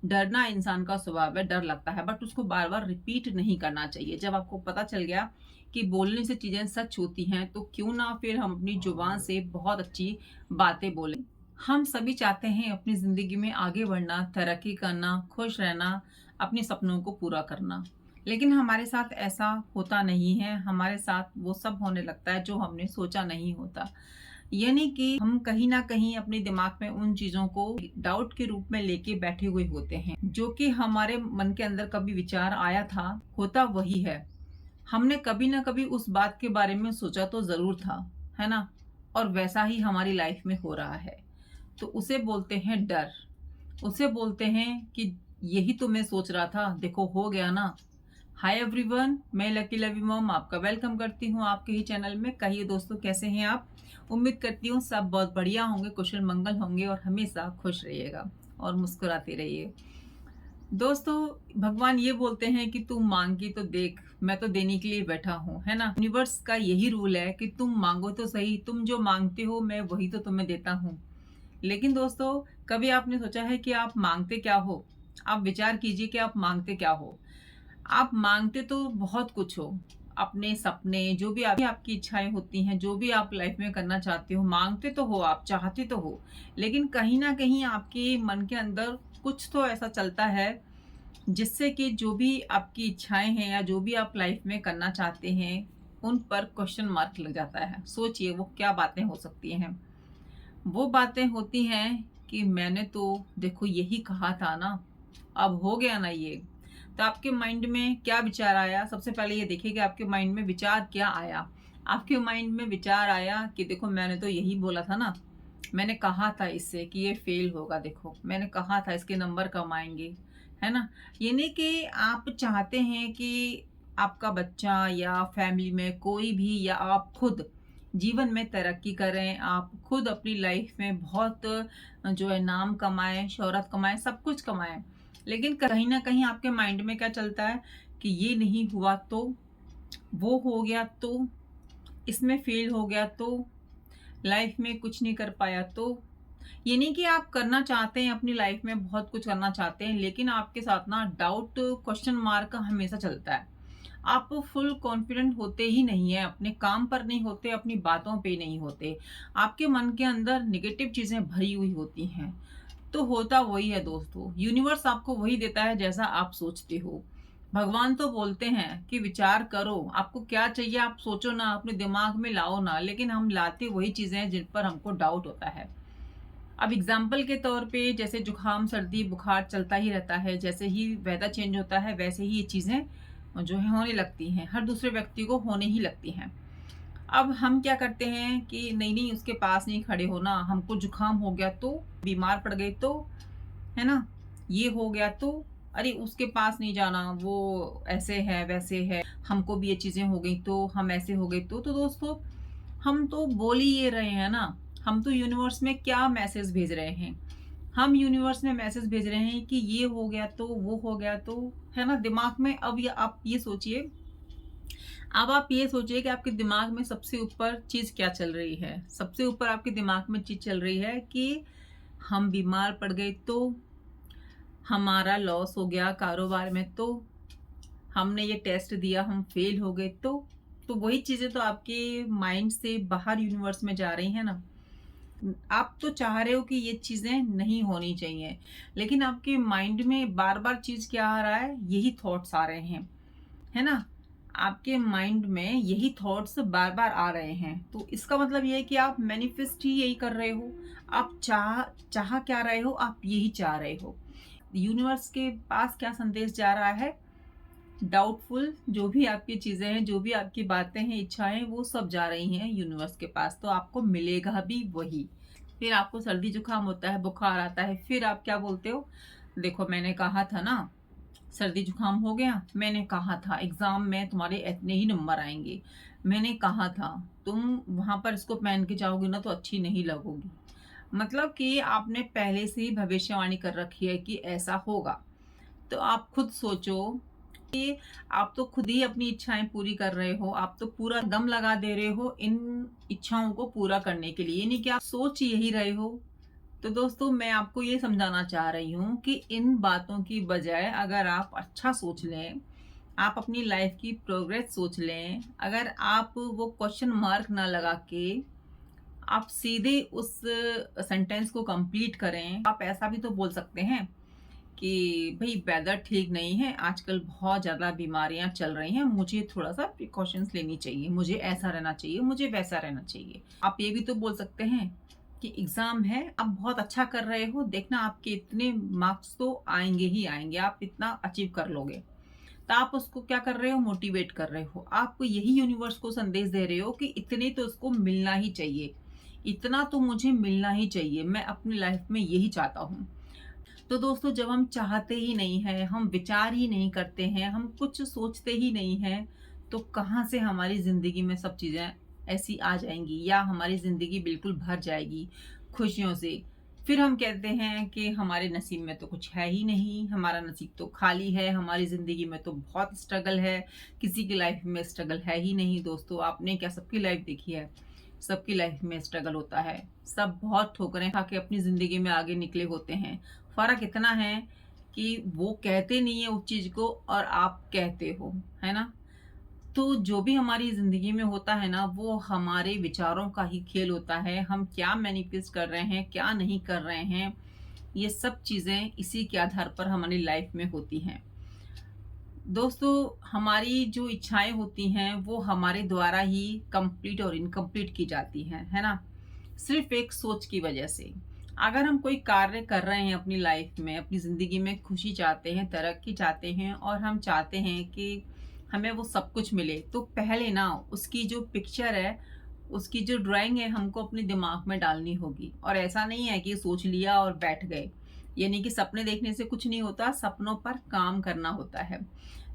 डरना इंसान का स्वभाव है, डर लगता है, बट उसको बार बार रिपीट नहीं करना चाहिए। जब आपको पता चल गया कि बोलने से चीजें सच होती हैं, तो क्यों ना फिर हम अपनी जुबान से बहुत अच्छी बातें बोलें। हम सभी चाहते हैं अपनी जिंदगी में आगे बढ़ना, तरक्की करना, खुश रहना, अपने सपनों को पूरा करना। लेकिन हमारे साथ ऐसा होता नहीं है। हमारे साथ वो सब होने लगता है जो हमने सोचा नहीं होता। यानी कि हम कहीं ना कहीं अपने दिमाग में उन चीजों को डाउट के रूप में लेके बैठे हुए होते हैं, जो कि हमारे मन के अंदर कभी विचार आया था, होता वही है। हमने कभी ना कभी उस बात के बारे में सोचा तो जरूर था, है ना? और वैसा ही हमारी लाइफ में हो रहा है। तो उसे बोलते हैं डर। उसे बोलते हैं कि यही तो मैं सोच रहा था, देखो हो गया ना। हाय एवरीवन, मैं लकी लवी मॉम आपका वेलकम करती हूँ आपके ही चैनल में। कहिए दोस्तों, कैसे हैं आप? उम्मीद करती हूँ सब बहुत बढ़िया होंगे, कुशल मंगल होंगे और हमेशा खुश रहिएगा और मुस्कुराते रहिए। दोस्तों, भगवान ये बोलते हैं कि तुम मांगी तो देख, मैं तो देने के लिए बैठा हूँ, है ना? यूनिवर्स का यही रूल है कि तुम मांगो तो सही, तुम जो मांगते हो मैं वही तो तुम्हें देता हूँ। लेकिन दोस्तों, कभी आपने सोचा है कि आप मांगते क्या हो? आप विचार कीजिए कि आप मांगते क्या हो। आप मांगते तो बहुत कुछ हो। अपने सपने, जो भी आपकी इच्छाएं होती हैं, जो भी आप लाइफ में करना चाहते हो, मांगते तो हो, आप चाहते तो हो। लेकिन कहीं ना कहीं आपके मन के अंदर कुछ तो ऐसा चलता है, जिससे कि जो भी आपकी इच्छाएं हैं या जो भी आप लाइफ में करना चाहते हैं, उन पर क्वेश्चन मार्क लग जाता है। सोचिए वो क्या बातें हो सकती हैं। वो बातें होती हैं कि मैंने तो देखो यही कहा था ना, अब हो गया ना ये। तो आपके माइंड में क्या विचार आया? सबसे पहले ये देखिए कि आपके माइंड में विचार क्या आया। आपके माइंड में विचार आया कि देखो मैंने तो यही बोला था ना, मैंने कहा था इससे कि ये फेल होगा, देखो मैंने कहा था इसके नंबर कम आएंगे, है ना? यानी कि आप चाहते हैं कि आपका बच्चा या फैमिली में कोई भी या आप खुद जीवन में तरक्की करें, आप खुद अपनी लाइफ में बहुत जो है नाम कमाएं, शोहरत कमाएं, सब कुछ कमाएं। लेकिन कहीं ना कहीं आपके माइंड में क्या चलता है कि ये नहीं हुआ तो, वो हो गया तो, इसमें फेल हो गया तो, लाइफ में कुछ नहीं कर पाया तो। ये नहीं कि आप करना चाहते हैं अपनी लाइफ में, बहुत कुछ करना चाहते हैं, लेकिन आपके साथ ना डाउट, क्वेश्चन मार्क हमेशा चलता है। आप फुल कॉन्फिडेंट होते ही नहीं है, अपने काम पर नहीं होते, अपनी बातों पे नहीं होते। आपके मन के अंदर निगेटिव चीजें भरी हुई होती हैं। तो होता वही है दोस्तों, यूनिवर्स आपको वही देता है जैसा आप सोचते हो। भगवान तो बोलते हैं कि विचार करो, आपको क्या चाहिए आप सोचो ना, अपने दिमाग में लाओ ना, लेकिन हम लाते वही चीजें हैं जिन पर हमको डाउट होता है। अब एग्जाम्पल के तौर पे, जैसे जुकाम सर्दी बुखार चलता ही रहता है, जैसे ही वेदर चेंज होता है वैसे ही ये चीजें जो है होने लगती हैं, हर दूसरे व्यक्ति को होने ही लगती हैं। अब हम क्या करते हैं कि नहीं नहीं उसके पास नहीं खड़े होना, हमको जुकाम हो गया तो, बीमार पड़ गए तो, है ना, ये हो गया तो, अरे उसके पास नहीं जाना, वो ऐसे है वैसे है, हमको भी ये चीजें हो गई तो, हम ऐसे हो गए तो दोस्तों, हम तो बोल ही ये रहे हैं ना। हम तो यूनिवर्स में क्या मैसेज भेज रहे हैं? हम यूनिवर्स में मैसेज भेज रहे हैं कि ये हो गया तो, वो हो गया तो, है ना, दिमाग में। अब ये आप ये सोचिए, अब आप ये सोचिए कि आपके दिमाग में सबसे ऊपर चीज क्या चल रही है? सबसे ऊपर आपके दिमाग में चीज चल रही है कि हम बीमार पड़ गए तो, हमारा लॉस हो गया कारोबार में तो, हमने ये टेस्ट दिया हम फेल हो गए तो वही चीजें तो आपके माइंड से बाहर यूनिवर्स में जा रही है ना। आप तो चाह रहे हो कि ये चीजें नहीं होनी चाहिए, लेकिन आपके माइंड में बार बार चीज क्या आ रहा है? यही थॉट्स आ रहे हैं, है ना? आपके माइंड में यही थॉट्स बार बार आ रहे हैं, तो इसका मतलब ये है कि आप मैनिफेस्ट ही यही कर रहे हो। आप चाह चाह क्या रहे हो? आप यही चाह रहे हो। यूनिवर्स के पास क्या संदेश जा रहा है? डाउटफुल जो भी आपकी चीजें हैं, जो भी आपकी बातें हैं, इच्छाएं, वो सब जा रही हैं यूनिवर्स के पास, तो आपको मिलेगा भी वही। फिर आपको सर्दी जुकाम होता है, बुखार आता है, फिर आप क्या बोलते हो? देखो मैंने कहा था ना, सर्दी जुकाम हो गया, मैंने कहा था एग्जाम में तुम्हारे इतने ही नंबर आएंगे, मैंने कहा था तुम वहां पर इसको पहन के जाओगी ना तो अच्छी नहीं लगोगी। मतलब कि आपने पहले से ही भविष्यवाणी कर रखी है कि ऐसा होगा। तो आप खुद सोचो कि आप तो खुद ही अपनी इच्छाएं पूरी कर रहे हो, आप तो पूरा दम लगा दे रहे हो इन इच्छाओं को पूरा करने के लिए, यानी कि आप सोच यही रहे हो तो दोस्तों मैं आपको ये समझाना चाह रही हूँ कि इन बातों की बजाय अगर आप अच्छा सोच लें, आप अपनी लाइफ की प्रोग्रेस सोच लें, अगर आप वो क्वेश्चन मार्क ना लगा के आप सीधे उस सेंटेंस को कंप्लीट करें। आप ऐसा भी तो बोल सकते हैं कि भई वेदर ठीक नहीं है, आजकल बहुत ज़्यादा बीमारियाँ चल रही हैं, मुझे थोड़ा-सा प्रिकॉशंस लेनी चाहिए, मुझे ऐसा रहना चाहिए, मुझे वैसा रहना चाहिए। आप ये भी तो बोल सकते हैं कि एग्ज़ाम है, आप बहुत अच्छा कर रहे हो, देखना आपके इतने मार्क्स तो आएँगे ही आएँगे, आप इतना अचीव कर लोगे। तो आप उसको क्या कर रहे हो? मोटिवेट कर रहे हो। आप यही यूनिवर्स को संदेश दे रहे हो कि इतने तो इसको मिलना ही चाहिए, इतना तो मुझे मिलना ही चाहिए, मैं अपनी लाइफ़ में यही चाहता हूँ। तो दोस्तों जब हम चाहते ही नहीं हैं, हम विचार ही नहीं करते हैं, हम कुछ सोचते ही नहीं हैं, तो कहाँ से हमारी ज़िंदगी में सब चीज़ें ऐसी आ जाएँगी या हमारी ज़िंदगी बिल्कुल भर जाएगी खुशियों से। फिर हम कहते हैं कि हमारे नसीब में तो कुछ है ही नहीं, हमारा नसीब तो खाली है, हमारी ज़िंदगी में तो बहुत स्ट्रगल है, किसी की लाइफ़ में स्ट्रगल है ही नहीं। दोस्तों आपने क्या सबकी लाइफ़ देखी है? सबकी लाइफ़ में स्ट्रगल होता है। सब बहुत ठोकरें खा के अपनी ज़िंदगी में आगे निकले होते हैं। फ़र्क इतना है कि वो कहते नहीं है उस चीज़ को और आप कहते हो, है ना? तो जो भी हमारी ज़िंदगी में होता है ना, वो हमारे विचारों का ही खेल होता है। हम क्या मैनिफेस्ट कर रहे हैं, क्या नहीं कर रहे हैं, ये सब चीज़ें इसी के आधार पर हमारी लाइफ़ में होती हैं। दोस्तों हमारी जो इच्छाएँ होती हैं, वो हमारे द्वारा ही कंप्लीट और इनकम्प्लीट की जाती हैं, है ना? सिर्फ़ एक सोच की वजह से। अगर हम कोई कार्य कर रहे हैं अपनी लाइफ़ में, अपनी ज़िंदगी में खुशी चाहते हैं, तरक्की चाहते हैं और हम चाहते हैं कि हमें वो सब कुछ मिले, तो पहले ना उसकी जो पिक्चर है, उसकी जो ड्राइंग है हमको अपने दिमाग में डालनी होगी। और ऐसा नहीं है कि सोच लिया और बैठ गए। यानी कि सपने देखने से कुछ नहीं होता, सपनों पर काम करना होता है।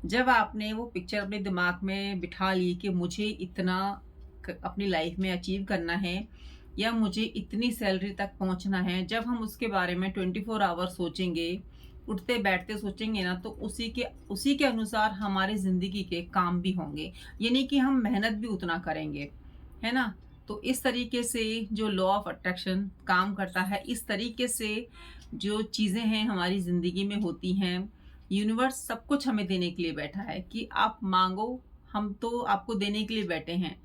जब आपने वो पिक्चर अपने दिमाग में बिठा ली कि मुझे इतना अपनी लाइफ में अचीव करना है या मुझे इतनी सैलरी तक पहुंचना है, जब हम उसके बारे में 24 आवर सोचेंगे, उठते बैठते सोचेंगे ना, तो उसी के अनुसार हमारी ज़िंदगी के काम भी होंगे। यानी कि हम मेहनत भी उतना करेंगे, है ना? तो इस तरीके से जो लॉ ऑफ अट्रैक्शन काम करता है, इस तरीके से जो चीज़ें हैं हमारी ज़िंदगी में होती हैं, यूनिवर्स सब कुछ हमें देने के लिए बैठा है कि आप माँगो, हम तो आपको देने के लिए बैठे हैं।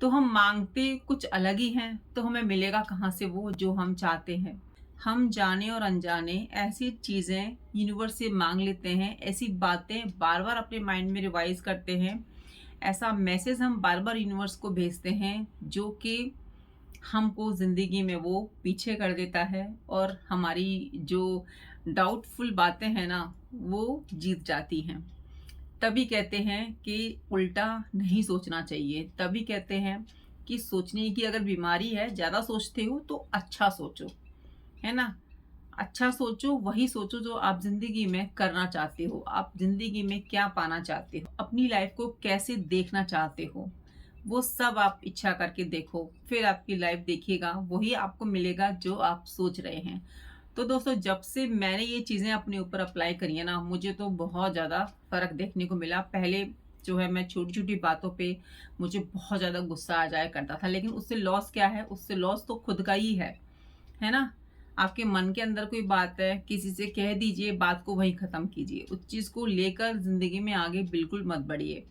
तो हम माँगते कुछ अलग ही हैं, तो हमें मिलेगा कहाँ से वो जो हम चाहते हैं। हम जाने और अनजाने ऐसी चीज़ें यूनिवर्स से माँग लेते हैं, ऐसी बातें बार-बार अपने माइंड में रिवाइज़ करते हैं, ऐसा मैसेज हम बार-बार यूनिवर्स को भेजते हैं, जो कि हमको ज़िंदगी में वो पीछे कर देता है और हमारी जो डाउटफुल बातें हैं ना, वो जीत जाती हैं। तभी कहते हैं कि उल्टा नहीं सोचना चाहिए। तभी कहते हैं कि सोचने की अगर बीमारी है, ज़्यादा सोचते हो तो अच्छा सोचो, है ना? अच्छा सोचो, वही सोचो जो आप ज़िंदगी में करना चाहते हो। आप ज़िंदगी में क्या पाना चाहते हो? अपनी लाइफ़ को कैसे देखना चाहते हो? वो सब आप इच्छा करके देखो, फिर आपकी लाइफ़ देखिएगा, वही आपको मिलेगा जो आप सोच रहे हैं। तो दोस्तों जब से मैंने ये चीज़ें अपने ऊपर अप्लाई करी है ना, मुझे तो बहुत ज़्यादा फ़र्क देखने को मिला। पहले जो है मैं छोटी-छोटी बातों पे मुझे बहुत ज़्यादा गुस्सा आ जाया करता था, लेकिन उससे लॉस क्या है? उससे लॉस तो खुद का ही है ना? आपके मन के अंदर कोई बात है, किसी से कह दीजिए, बात को वहीं ख़त्म कीजिए। उस चीज़ को लेकर ज़िंदगी में आगे बिल्कुल मत बढ़िए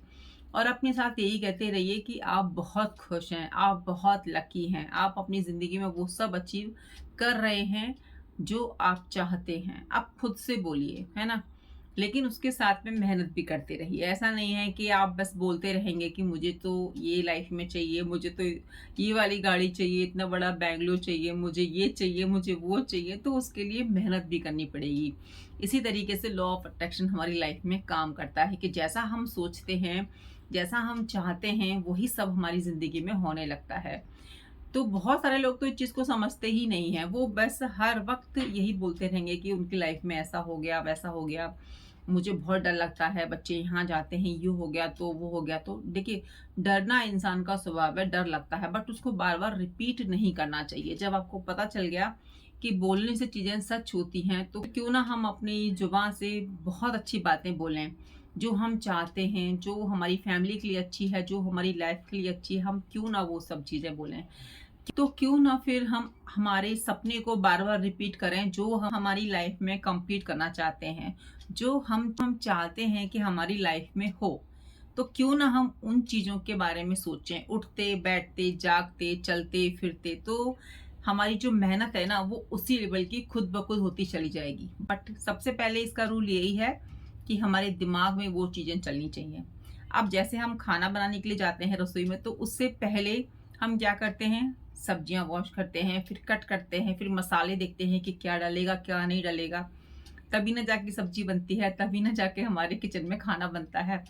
और अपने साथ यही कहते रहिए कि आप बहुत खुश हैं, आप बहुत लकी हैं, आप अपनी ज़िंदगी में वो सब अचीव कर रहे हैं जो आप चाहते हैं। आप खुद से बोलिए, है ना? लेकिन उसके साथ में मेहनत भी करते रहिए। ऐसा नहीं है कि आप बस बोलते रहेंगे कि मुझे तो ये लाइफ़ में चाहिए, मुझे तो ये वाली गाड़ी चाहिए, इतना बड़ा बंगलो चाहिए, मुझे ये चाहिए, मुझे वो चाहिए, तो उसके लिए मेहनत भी करनी पड़ेगी। इसी तरीके से लॉ ऑफ अट्रैक्शन हमारी लाइफ़ में काम करता है कि जैसा हम सोचते हैं, जैसा हम चाहते हैं, वही सब हमारी ज़िंदगी में होने लगता है। तो बहुत सारे लोग तो इस चीज़ को समझते ही नहीं हैं। वो बस हर वक़्त यही बोलते रहेंगे कि उनकी लाइफ़ में ऐसा हो गया, वैसा हो गया। मुझे बहुत डर लगता है, बच्चे यहाँ जाते हैं, यूँ हो गया तो वो हो गया तो। देखिए, डरना इंसान का स्वभाव है, डर लगता है, बट उसको बार-बार रिपीट नहीं करना चाहिए। जब आपको पता चल गया कि बोलने से चीज़ें सच होती हैं, तो क्यों ना हम अपनी ज़ुबान से बहुत अच्छी बातें बोलें। जो हम चाहते हैं, जो हमारी फैमिली के लिए अच्छी है, जो हमारी लाइफ़ के लिए अच्छी है, हम क्यों ना वो सब चीज़ें बोलें। तो क्यों ना फिर हम हमारे सपने को बार-बार रिपीट करें जो हम हमारी लाइफ में कंप्लीट करना चाहते हैं, जो हम चाहते हैं कि हमारी लाइफ में हो। तो क्यों ना हम उन चीज़ों के बारे में सोचें, उठते, बैठते, जागते, चलते, फिरते तो हमारी जो मेहनत है ना वो उसी लेवल की खुद ब खुद होती चली जाएगी। बट सबसे पहले इसका रूल यही है कि हमारे दिमाग में वो चीज़ें चलनी चाहिए। अब जैसे हम खाना बनाने के लिए जाते हैं रसोई में तो उससे पहले हम क्या करते हैं, सब्जियाँ वॉश करते हैं, फिर कट करते हैं, फिर मसाले देखते हैं कि क्या डलेगा, क्या नहीं डलेगा। तभी ना जाके सब्जी बनती है, तभी ना जाके हमारे किचन में खाना बनता है।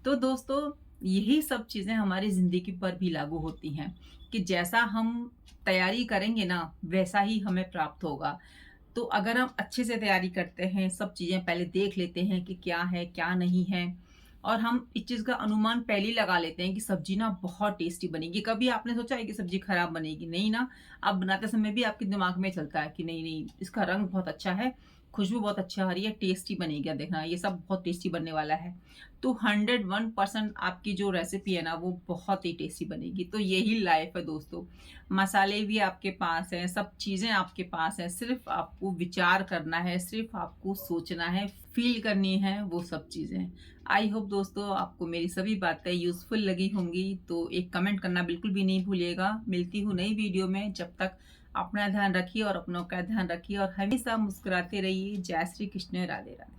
तो दोस्तों, यही सब चीज़ें हमारी ज़िंदगी पर भी लागू होती हैं कि जैसा हम तैयारी करेंगे ना, वैसा ही हमें प्राप्त होगा। तो अगर हम अच्छे से तैयारी करते हैं, सब चीज़ें पहले देख लेते हैं कि क्या है, क्या नहीं है और हम इस चीज़ का अनुमान पहले ही लगा लेते हैं कि सब्ज़ी ना बहुत टेस्टी बनेगी। कभी आपने सोचा है कि सब्ज़ी खराब बनेगी? नहीं ना, आप बनाते समय भी आपके दिमाग में चलता है कि नहीं, इसका रंग बहुत अच्छा है, खुशबू बहुत अच्छा आ रही है, टेस्टी बनेगी देखना, ये सब बहुत टेस्टी बनने वाला है। तो 101% आपकी जो रेसिपी है ना, वो बहुत ही टेस्टी बनेगी। तो यही लाइफ़ है दोस्तों। मसाले भी आपके पास हैं, सब चीज़ें आपके पास हैं, सिर्फ़ आपको विचार करना है, सिर्फ़ आपको सोचना है, फ़ील करनी है वो सब चीज़ें। आई होप दोस्तों आपको मेरी सभी बातें यूज़फुल लगी होंगी, तो एक कमेंट करना बिल्कुल भी नहीं भूलिएगा। मिलती हूँ नई वीडियो में, जब तक अपना ध्यान रखिए और अपनों का ध्यान रखिए और हमेशा मुस्कुराते रहिए। जय श्री कृष्ण, राधे राधे।